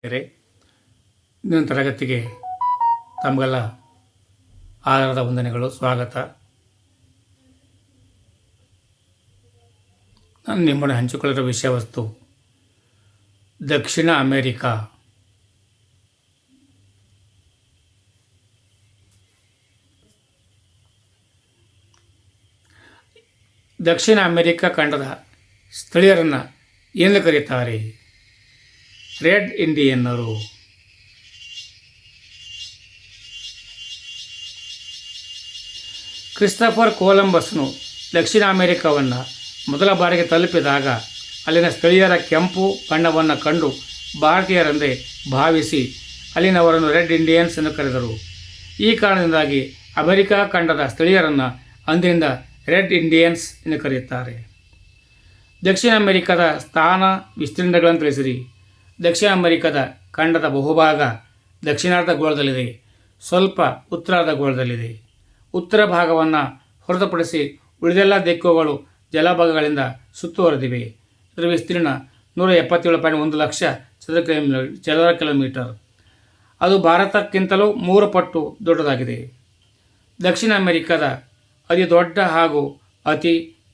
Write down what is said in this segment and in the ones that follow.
ಇಂದಿನ ತರಗತಿಗೆ ತಮಗೆಲ್ಲ ಆಧಾರದ ವಂದನೆಗಳು, ಸ್ವಾಗತ. ನಾನು ನಿಮ್ಮನ್ನು ಹಂಚಿಕೊಳ್ಳಿರೋ ವಿಷಯ ವಸ್ತು ದಕ್ಷಿಣ ಅಮೇರಿಕಾ. ದಕ್ಷಿಣ ಅಮೇರಿಕಾ ಖಂಡದ ಸ್ಥಳೀಯರನ್ನು ಏನು ಕರೀತಾರೆ? ರೆಡ್ ಇಂಡಿಯನ್ನರು. ಕ್ರಿಸ್ಟಫರ್ ಕೊಲಂಬಸ್ನು ದಕ್ಷಿಣ ಅಮೆರಿಕವನ್ನು ಮೊದಲ ಬಾರಿಗೆ ತಲುಪಿದಾಗ ಅಲ್ಲಿನ ಸ್ಥಳೀಯರ ಕೆಂಪು ಬಣ್ಣವನ್ನು ಕಂಡು ಭಾರತೀಯರೆಂದೇ ಭಾವಿಸಿ ಅಲ್ಲಿನವರನ್ನು ರೆಡ್ ಇಂಡಿಯನ್ಸ್ ಎಂದು ಕರೆದರು. ಈ ಕಾರಣದಿಂದಾಗಿ ಅಮೆರಿಕಾ ಖಂಡದ ಸ್ಥಳೀಯರನ್ನು ಅಂದಿನಿಂದ ರೆಡ್ ಇಂಡಿಯನ್ಸ್ ಎಂದು ಕರೆಯುತ್ತಾರೆ. ದಕ್ಷಿಣ ಅಮೆರಿಕದ ಸ್ಥಾನ ವಿಸ್ತೀರ್ಣಗಳನ್ನು ತಿಳಿಸಿರಿ. ದಕ್ಷಿಣ ಅಮೆರಿಕದ ಖಂಡದ ಬಹುಭಾಗ ದಕ್ಷಿಣಾರ್ಧ ಗೋಳದಲ್ಲಿದೆ, ಸ್ವಲ್ಪ ಉತ್ತರಾರ್ಧ ಗೋಳದಲ್ಲಿದೆ. ಉತ್ತರ ಭಾಗವನ್ನು ಹೊರತುಪಡಿಸಿ ಉಳಿದೆಲ್ಲ ದಿಕ್ಕುಗಳು ಜಲಭಾಗಗಳಿಂದ ಸುತ್ತುವರೆದಿವೆ. ಇದರ ವಿಸ್ತೀರ್ಣ 177.1 ಲಕ್ಷ ಚದರ ಕಿಲೋಮೀಟರ್. ಅದು ಭಾರತಕ್ಕಿಂತಲೂ 3 ಪಟ್ಟು ದೊಡ್ಡದಾಗಿದೆ. ದಕ್ಷಿಣ ಅಮೆರಿಕದ ಅತಿ ದೊಡ್ಡ ಹಾಗೂ ಅತಿ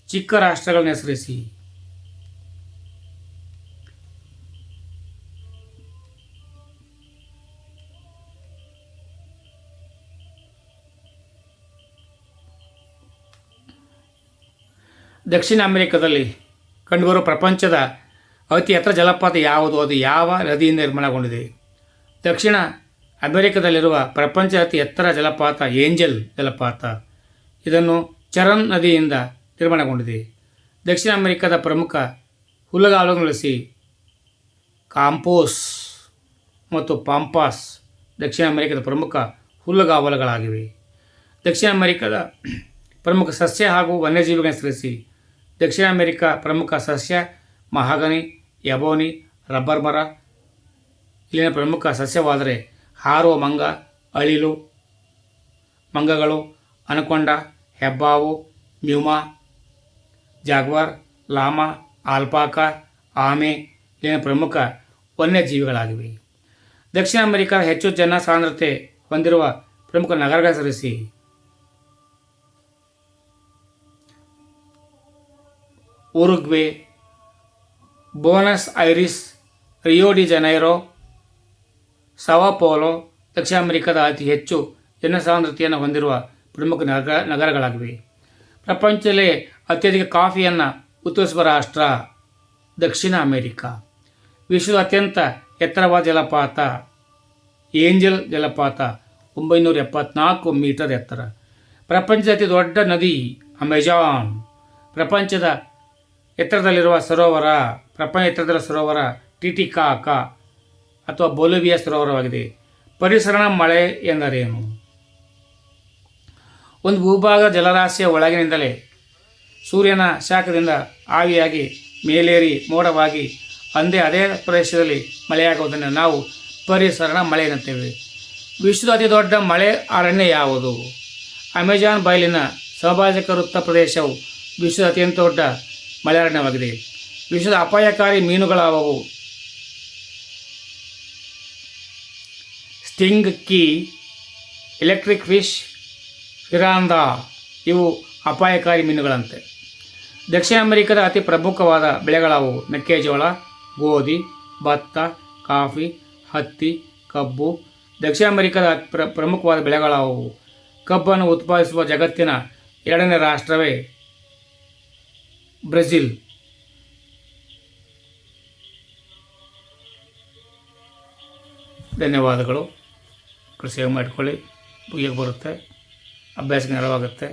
ಚಿಕ್ಕ ರಾಷ್ಟ್ರಗಳನ್ನು ಹೆಸರಿಸಿ. ದಕ್ಷಿಣ ಅಮೆರಿಕದಲ್ಲಿ ಕಂಡುಬರುವ ಪ್ರಪಂಚದ ಅತಿ ಎತ್ತರ ಜಲಪಾತ ಯಾವುದು? ಅದು ಯಾವ ನದಿಯಿಂದ ನಿರ್ಮಾಣಗೊಂಡಿದೆ? ದಕ್ಷಿಣ ಅಮೆರಿಕದಲ್ಲಿರುವ ಪ್ರಪಂಚದ ಅತಿ ಎತ್ತರ ಜಲಪಾತ ಏಂಜಲ್ ಜಲಪಾತ. ಇದನ್ನು ಚರನ್ ನದಿಯಿಂದ ನಿರ್ಮಾಣಗೊಂಡಿದೆ. ದಕ್ಷಿಣ ಅಮೆರಿಕದ ಪ್ರಮುಖ ಹುಲ್ಲುಗಾವಲುಗಳನ್ನು ತಿಳಿಸಿ. ಕಾಂಪೋಸ್ ಮತ್ತು ಪಾಂಪಾಸ್ ದಕ್ಷಿಣ ಅಮೆರಿಕದ ಪ್ರಮುಖ ಹುಲ್ಲುಗಾವಲುಗಳಾಗಿವೆ. ದಕ್ಷಿಣ ಅಮೆರಿಕದ ಪ್ರಮುಖ ಸಸ್ಯ ಹಾಗೂ ವನ್ಯಜೀವಿಗಳನ್ನು ಹೆಸರಿಸಿ. ದಕ್ಷಿಣ ಅಮೆರಿಕ ಪ್ರಮುಖ ಸಸ್ಯ ಮಹಾಗನಿ, ಎಬೋನಿ, ರಬ್ಬರ್ ಮರ. ಇಲ್ಲಿನ ಪ್ರಮುಖ ಸಸ್ಯವಾದರೆ ಹಾರುವ ಮಂಗ, ಅಳಿಲು ಮಂಗಗಳು, ಅನಕೊಂಡ, ಹೆಬ್ಬಾವು, ಮ್ಯೂಮಾ, ಜಾಗ್ವಾರ್, ಲಾಮಾ, ಆಲ್ಪಾಕ, ಆಮೆ ಇಲ್ಲಿನ ಪ್ರಮುಖ ವನ್ಯಜೀವಿಗಳಾಗಿವೆ. ದಕ್ಷಿಣ ಅಮೆರಿಕದ ಹೆಚ್ಚು ಜನಸಾಂದ್ರತೆ ಹೊಂದಿರುವ ಪ್ರಮುಖ ನಗರಗಳ ಹೆಸರಿಸಿ. Uruguay, Buenos Aires, Rio de Janeiro, Sao Paulo ದಕ್ಷಿಣ ಅಮೆರಿಕದ ಅತಿ ಹೆಚ್ಚು ಜನಸಾಂದ್ರತೆಯನ್ನು ಹೊಂದಿರುವ ಪ್ರಮುಖ ನಗರಗಳಾಗಿವೆ. ಪ್ರಪಂಚದಲ್ಲೇ ಅತ್ಯಧಿಕ ಕಾಫಿಯನ್ನು ಉತ್ಪಾದಿಸುವ ರಾಷ್ಟ್ರ ದಕ್ಷಿಣ ಅಮೆರಿಕ. ವಿಶ್ವದ ಅತ್ಯಂತ ಎತ್ತರವಾದ ಜಲಪಾತ ಏಂಜಲ್ ಜಲಪಾತ, 974 ಮೀಟರ್ ಎತ್ತರ. ಪ್ರಪಂಚದ ಅತಿ ದೊಡ್ಡ ನದಿ ಅಮೆಜಾನ್. ಪ್ರಪಂಚದ ಎತ್ತರದಲ್ಲಿರುವ ಸರೋವರ ಟಿಟಿಕಾಕಾ ಅಥವಾ ಬೊಲಿವಿಯಾ ಸರೋವರವಾಗಿದೆ. ಪರಿಸರ ಮಳೆ ಎಂದರೇನು? ಒಂದು ಭೂಭಾಗ ಜಲರಾಶಿಯ ಒಳಗಿನಿಂದಲೇ ಸೂರ್ಯನ ಶಾಖದಿಂದ ಆವಿಯಾಗಿ ಮೇಲೇರಿ ಮೋಡವಾಗಿ ಅದೇ ಪ್ರದೇಶದಲ್ಲಿ ಮಳೆಯಾಗುವುದನ್ನು ನಾವು ಪರಿಸರ ಮಳೆ ಎನ್ನುತ್ತೇವೆ. ವಿಶ್ವದ ಅತಿ ದೊಡ್ಡ ಮಳೆ ಅರಣ್ಯ ಯಾವುದು? ಅಮೆಜಾನ್ ಬಯಲಿನ ಸಮಭಾಜಕ ವೃತ್ತ ಪ್ರದೇಶವು ವಿಶ್ವದ ಅತ್ಯಂತ ದೊಡ್ಡ ಮಳೆಯಾರಣ್ಯವಾಗಿದೆ. ವಿಶ್ವದ ಅಪಾಯಕಾರಿ ಮೀನುಗಳಾವವು? ಸ್ಟಿಂಗ್ ಕೀ, ಎಲೆಕ್ಟ್ರಿಕ್ ಫಿಶ್, ಫಿರಾಂದಾ ಇವು ಅಪಾಯಕಾರಿ ಮೀನುಗಳಂತೆ. ದಕ್ಷಿಣ ಅಮೆರಿಕದ ಅತಿ ಪ್ರಮುಖವಾದ ಬೆಳೆಗಳಾವವು? ಮೆಕ್ಕೆಜೋಳ, ಗೋಧಿ, ಭತ್ತ, ಕಾಫಿ, ಹತ್ತಿ, ಕಬ್ಬು. ದಕ್ಷಿಣ ಅಮೆರಿಕದ ಪ್ರಮುಖವಾದ ಬೆಳೆಗಳಾವವು? ಕಬ್ಬನ್ನು ಉತ್ಪಾದಿಸುವ ಜಗತ್ತಿನ 2ನೇ ರಾಷ್ಟ್ರವೇ ಬ್ರೆಜಿಲ್. ಧನ್ಯವಾದಗಳು. ಸೇವ್ ಮಾಡಿಕೊಳ್ಳಿ, ಮುಗಿಯಕ್ಕೆ ಬರುತ್ತೆ, ಅಭ್ಯಾಸಕ್ಕೆ ನೆರವಾಗುತ್ತೆ.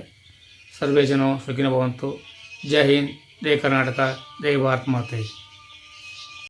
ಸರ್ವೇ ಜನ ಸುಖಿನೋ ಭವಂತು. ಜೈ ಹಿಂದ್, ಜೈ ಕರ್ನಾಟಕ, ಜೈ ಭಾರತ್ ಮಾತೆ.